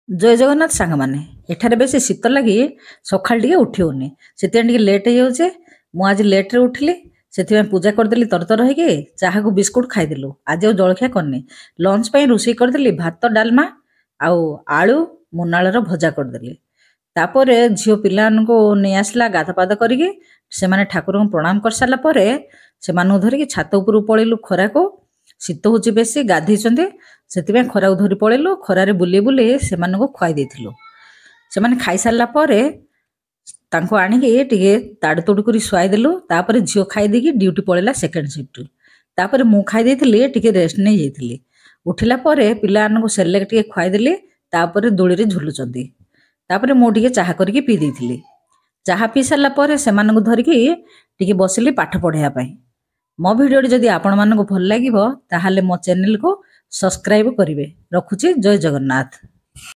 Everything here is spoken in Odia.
ଜୟ ଜଗନ୍ନାଥ ସାଙ୍ଗମାନେ। ଏଠାରେ ବେଶୀ ଶୀତ ଲାଗି ସକାଳ ଟିକେ ଉଠି ହଉନି, ସେଥିପାଇଁ ଟିକେ ଲେଟ୍ ହେଇଯାଉଛି। ମୁଁ ଆଜି ଲେଟ୍ରେ ଉଠିଲି, ସେଥିପାଇଁ ପୂଜା କରିଦେଲି ତରତର ହେଇକି। ଚାହାକୁ ବିସ୍କୁଟ ଖାଇଦେଲୁ। ଆଜି ଆଉ ଜଳଖିଆ କରିନି। ଲଞ୍ଚ ପାଇଁ ରୋଷେଇ କରିଦେଲି ଭାତ ଡାଲମା ଆଉ ଆଳୁ ମୁନାଳର ଭଜା କରିଦେଲି। ତାପରେ ଝିଅ ପିଲାମାନଙ୍କୁ ନେଇ ଆସିଲା ଗାଧପାଧ କରିକି। ସେମାନେ ଠାକୁରଙ୍କୁ ପ୍ରଣାମ କରିସାରିଲା ପରେ ସେମାନଙ୍କୁ ଧରିକି ଛାତ ଉପରକୁ ପଳେଇଲୁ ଖରାକୁ। ଶୀତ ହେଉଛି ବେଶୀ, ଗାଧେଇଛନ୍ତି, ସେଥିପାଇଁ ଖରାକୁ ଧରି ପଳେଇଲୁ। ଖରାରେ ବୁଲି ବୁଲି ସେମାନଙ୍କୁ ଖୁଆଇ ଦେଇଥିଲୁ। ସେମାନେ ଖାଇସାରିଲା ପରେ ତାଙ୍କୁ ଆଣିକି ଟିକେ ତାଡ଼ୁ ତୋଡ଼ୁ କରି ଶୁଆଇ ଦେଲୁ। ତାପରେ ଝିଅ ଖାଇଦେଇକି ଡ୍ୟୁଟି ପଳେଇଲା ସେକେଣ୍ଡ ସିଫ୍ଟ। ତାପରେ ମୁଁ ଖାଇ ଦେଇଥିଲି, ଟିକେ ରେଷ୍ଟ ନେଇଯାଇଥିଲି। ଉଠିଲା ପରେ ପିଲାମାନଙ୍କୁ ସେରେଲାକ୍ ଟିକେ ଖୁଆଇଦେଲି। ତାପରେ ଦୋଳିରେ ଝୁଲୁଛନ୍ତି। ତାପରେ ମୁଁ ଟିକେ ଚାହା କରିକି ପିଇ ଦେଇଥିଲି। ଚାହା ପିଇ ସାରିଲା ପରେ ସେମାନଙ୍କୁ ଧରିକି ଟିକେ ବସିଲି ପାଠ ପଢ଼ାଇବା ପାଇଁ। ମୋ ଭିଡ଼ିଓଟି ଯଦି ଆପଣମାନଙ୍କୁ ଭଲ ଲାଗିବ ତାହେଲେ ମୋ ଚ୍ୟାନେଲକୁ ସବସ୍କ୍ରାଇବ କରିବେ। ରଖୁଛି, ଜୟ ଜଗନ୍ନାଥ।